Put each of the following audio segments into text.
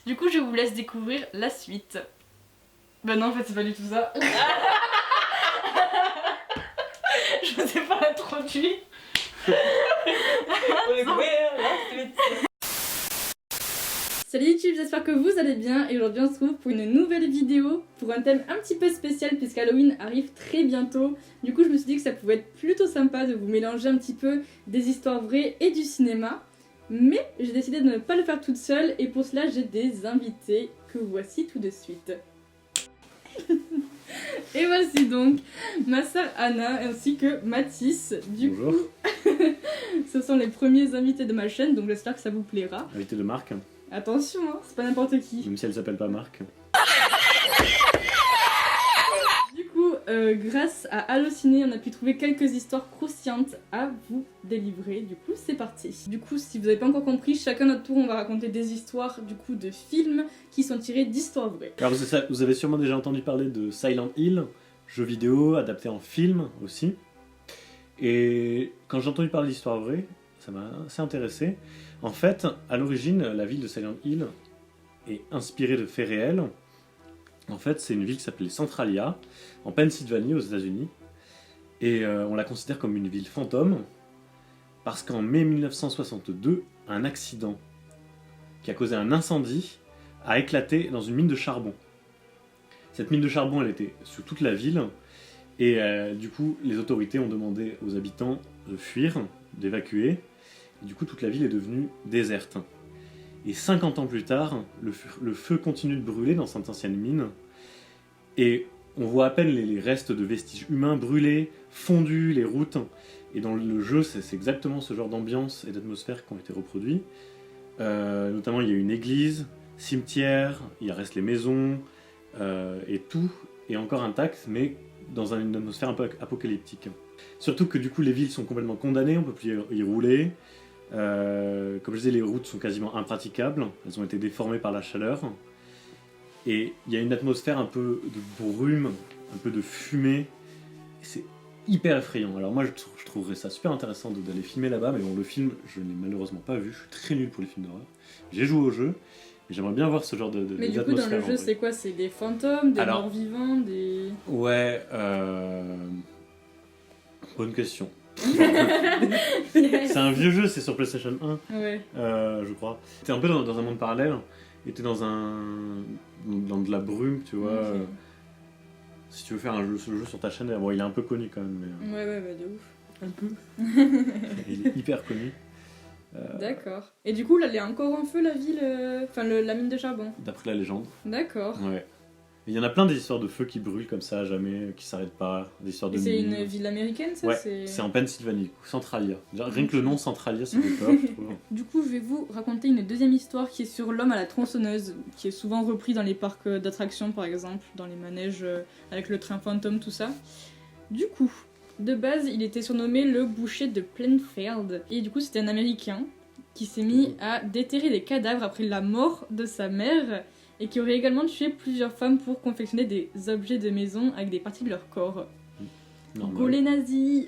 Du coup, je vous laisse découvrir la suite. Bah non, en fait, c'est pas du tout ça. Je vous ai pas introduit. Salut YouTube, j'espère que vous allez bien et aujourd'hui on se retrouve pour une nouvelle vidéo pour un thème un petit peu spécial puisque Halloween arrive très bientôt. Du coup je me suis dit que ça pouvait être plutôt sympa de vous mélanger un petit peu des histoires vraies et du cinéma. Mais j'ai décidé de ne pas le faire toute seule et pour cela j'ai des invités que voici tout de suite. Et voici donc ma sœur Anna ainsi que Mathis. Bonjour. Coup, ce sont les premiers invités de ma chaîne donc j'espère que ça vous plaira. Invité de Marc, Attention, hein, c'est pas n'importe qui. même si elle s'appelle pas Marc. Du coup, grâce à Allociné, on a pu trouver quelques histoires croustillantes à vous délivrer. Du coup, c'est parti. Du coup, si vous n'avez pas encore compris, chacun notre tour, on va raconter des histoires du coup de films qui sont tirées d'histoires vraies. Alors vous avez sûrement déjà entendu parler de Silent Hill, jeu vidéo adapté en film aussi. Et quand j'ai entendu parler d'histoires vraies, ça m'a assez intéressé. En fait, à l'origine, la ville de Silent Hill est inspirée de faits réels. En fait, c'est une ville qui s'appelait Centralia, en Pennsylvanie, aux États-Unis. Et on la considère comme une ville fantôme, parce qu'en mai 1962, un accident qui a causé un incendie a éclaté dans une mine de charbon. Cette mine de charbon, elle était sur toute la ville, et du coup, les autorités ont demandé aux habitants de fuir, d'évacuer. Du coup, toute la ville est devenue déserte. Et 50 ans plus tard, le feu continue de brûler dans cette ancienne mine. Et on voit à peine les restes de vestiges humains brûlés, fondus, les routes. Et dans le jeu, c'est exactement ce genre d'ambiance et d'atmosphère qui ont été reproduits. Notamment, il y a une église, cimetière, il reste les maisons, et tout est encore intact, mais dans une atmosphère un peu apocalyptique. Surtout que du coup, les villes sont complètement condamnées, on ne peut plus y rouler. Comme je disais, les routes sont quasiment impraticables, elles ont été déformées par la chaleur. Et il y a une atmosphère un peu de brume, un peu de fumée. C'est hyper effrayant. Alors moi, je trouverais ça super intéressant d'aller filmer là-bas, mais bon, le film, je ne l'ai malheureusement pas vu. Je suis très nul pour les films d'horreur. J'ai joué au jeu, mais j'aimerais bien voir ce genre d'atmosphère. Mais du coup, dans le jeu, c'est quoi? C'est des fantômes, des morts vivants, des... Ouais, bonne question. Yes. C'est un vieux jeu, c'est sur PlayStation 1, Ouais. je crois. T'es un peu dans un monde parallèle, et t'es dans de la brume, tu vois. Okay. Si tu veux faire ce jeu sur ta chaîne, bon, il est un peu connu quand même. Mais, Ouais, bah de ouf. un peu. Il est hyper connu. D'accord. Et du coup, là, elle est encore en feu, la ville, enfin la mine de charbon. D'après la légende. D'accord. Ouais. Il y en a plein des histoires de feu qui brûlent comme ça, jamais, qui s'arrêtent pas. Des histoires de c'est mines. une ville américaine, ça? Ouais, c'est en Pennsylvanie, Centralia. Rien que le nom Centralia, ça fait peur, je trouve. Du coup, je vais vous raconter une deuxième histoire qui est sur l'homme à la tronçonneuse, qui est souvent repris dans les parcs d'attractions, par exemple, dans les manèges avec le train fantôme, tout ça. Du coup, de base, il était surnommé le boucher de Plainfield. Et du coup, c'était un Américain qui s'est mis à déterrer des cadavres après la mort de sa mère et qui aurait également tué plusieurs femmes pour confectionner des objets de maison avec des parties de leur corps. Go les nazis.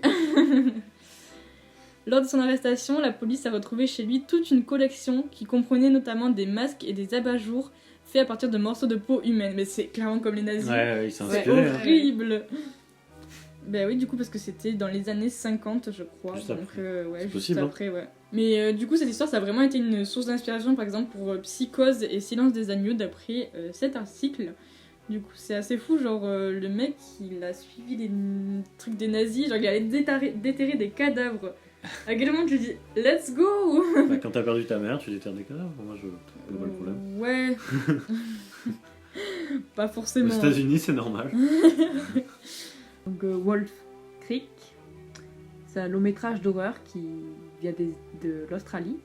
Lors de son arrestation, la police a retrouvé chez lui toute une collection qui comprenait notamment des masques et des abat-jours faits à partir de morceaux de peau humaine. Mais c'est clairement comme les nazis. Ouais, ils s'en C'est inspiraient. horrible. Ben oui, du coup, parce que c'était dans les années 50, je crois. Juste donc, après. ouais, C'est juste possible, après, ouais. Mais du coup, cette histoire, ça a vraiment été une source d'inspiration, par exemple, pour Psychose et Silence des agneaux, d'après cet article. Du coup, c'est assez fou, genre, le mec, il a suivi les trucs des nazis, genre, il allait déterrer des cadavres. À quel moment tu dis « Let's go !» Bah, quand t'as perdu ta mère, tu déterres des cadavres. Moi, je vois pas le problème. Ouais. Pas forcément. Aux États-Unis, c'est normal. Donc Wolf Creek, c'est un long métrage d'horreur qui vient de l'Australie.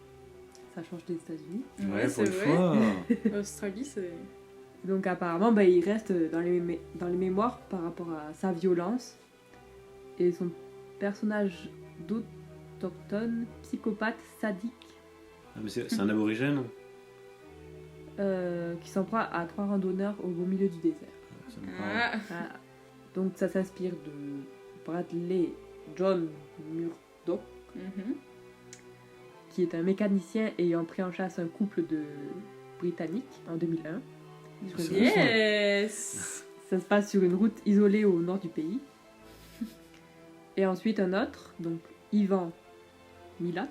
Ça change des États-Unis. Ouais, c'est pour une vrai. fois. Australie, c'est... Donc apparemment, il reste dans les mémoires par rapport à sa violence et son personnage d'autochtone, psychopathe, sadique, Ah, mais c'est un aborigène. qui s'en prend à 3 randonneurs au beau milieu du désert. Ça me parle. Ah. Voilà. Donc ça s'inspire de Bradley John Murdoch, Mhm. qui est un mécanicien ayant pris en chasse un couple de britannique en 2001. C'est Yes. Ça se passe sur une route isolée au nord du pays. Et ensuite un autre, donc Ivan Milat,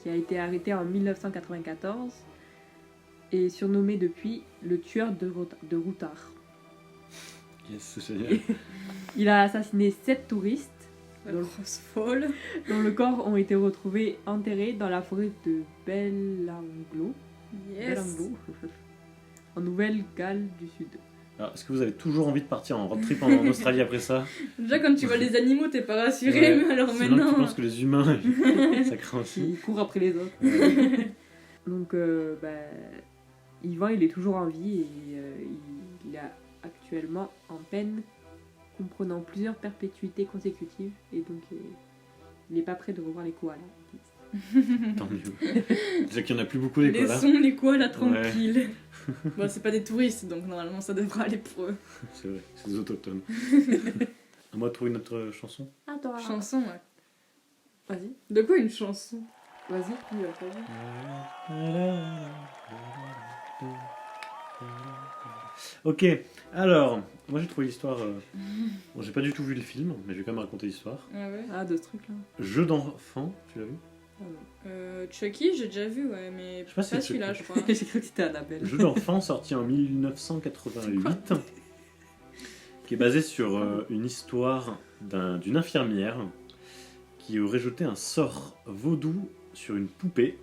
qui a été arrêté en 1994 et surnommé depuis le tueur de routards. Yes, c'est génial. Il a assassiné 7 touristes La grosse folle. dont le corps ont été retrouvés enterrés dans la forêt de Belanglo, Yes. en Nouvelle-Galles du Sud. Alors, est-ce que vous avez toujours envie de partir en road trip en Australie après ça? Déjà, quand tu vois les animaux, t'es pas rassuré, Ouais. mais alors Sinon, tu maintenant. penses que les humains, ça craint aussi. Qui court après les autres. Donc, Ivan, il est toujours en vie et il est actuellement en peine comprenant plusieurs perpétuités consécutives et donc il n'est pas prêt de revoir les koalas. Tant mieux. Déjà qu'il n'y en a plus beaucoup des koalas. Laissons les koalas tranquilles. Bon, c'est pas des touristes, donc normalement ça devrait aller pour eux. C'est vrai, c'est des autochtones. À moi de trouver une autre chanson. Attends, Chanson, ouais. Vas-y, De quoi une chanson? vas-y, puis vas-y. Ok, alors, moi j'ai trouvé l'histoire. Bon, j'ai pas du tout vu le film, mais je vais quand même raconter l'histoire. Ah ouais. Ah, de ce truc-là. Jeu d'enfant, tu l'as vu? Chucky, j'ai déjà vu, ouais, mais Je sais pas si pas c'est celui-là, Chucky. je crois. J'ai cru que c'était Annabelle. Jeu d'enfant sorti en 1988, qui est basé sur une histoire d'une infirmière qui aurait jeté un sort vaudou sur une poupée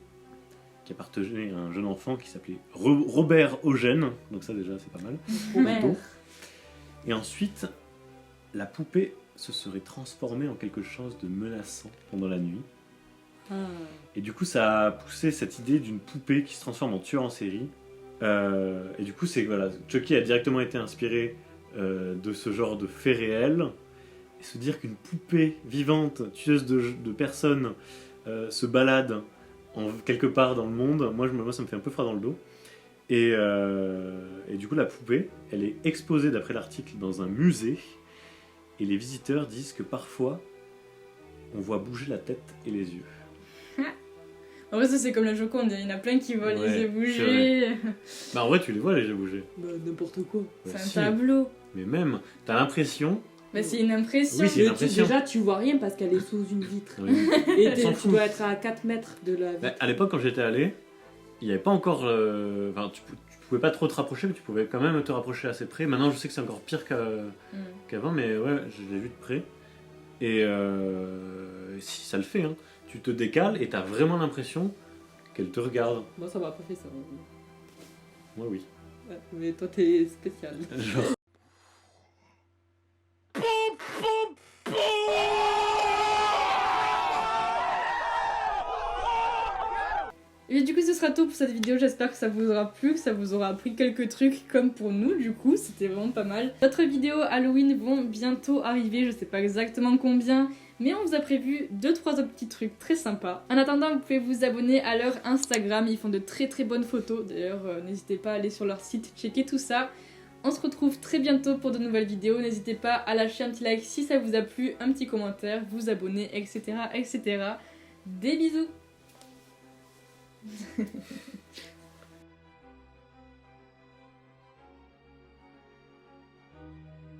qui appartenait à un jeune enfant qui s'appelait Robert Eugène, donc ça déjà c'est pas mal. Robert. Et ensuite, la poupée se serait transformée en quelque chose de menaçant pendant la nuit. Ah. Et du coup, ça a poussé cette idée d'une poupée qui se transforme en tueur en série. Et du coup, voilà, Chucky a directement été inspiré de ce genre de faits réels. Et se dire qu'une poupée vivante, tueuse de personnes, se balade quelque part dans le monde, moi ça me fait un peu froid dans le dos. Et du coup, la poupée, elle est exposée d'après l'article dans un musée. Et les visiteurs disent que parfois, on voit bouger la tête et les yeux. En vrai, ça c'est comme la Joconde, il y en a plein qui voient Ouais, les yeux c'est bouger. Bah en vrai, tu les vois les yeux bouger. Bah, n'importe quoi. C'est Bah, un si. tableau. Mais même, t'as l'impression. Bah, c'est une impression. Oui, c'est une impression. Déjà, tu vois rien parce qu'elle est sous une vitre. Oui. Et s'en tu fout. dois être à 4 mètres de la vitre. Bah, à l'époque, quand j'étais allé, il n'y avait pas encore. Enfin, tu pouvais pas trop te rapprocher, mais tu pouvais quand même te rapprocher assez près. Maintenant, je sais que c'est encore pire qu'avant, mais ouais, je l'ai vu de près. Et si ça le fait, hein, tu te décales et t'as vraiment l'impression qu'elle te regarde. Moi, ça m'a pas fait ça. Moi, oui. Ouais, mais toi, t'es spécial. Genre. Et du coup, ce sera tout pour cette vidéo. J'espère que ça vous aura plu, que ça vous aura appris quelques trucs comme pour nous. Du coup, c'était vraiment pas mal. D'autres vidéos Halloween vont bientôt arriver. Je sais pas exactement combien, mais on vous a prévu 2-3 autres petits trucs très sympas. En attendant, vous pouvez vous abonner à leur Instagram. Ils font de très très bonnes photos. D'ailleurs, n'hésitez pas à aller sur leur site, checker tout ça. On se retrouve très bientôt pour de nouvelles vidéos. N'hésitez pas à lâcher un petit like si ça vous a plu, un petit commentaire, vous abonner, etc. etc. Des bisous.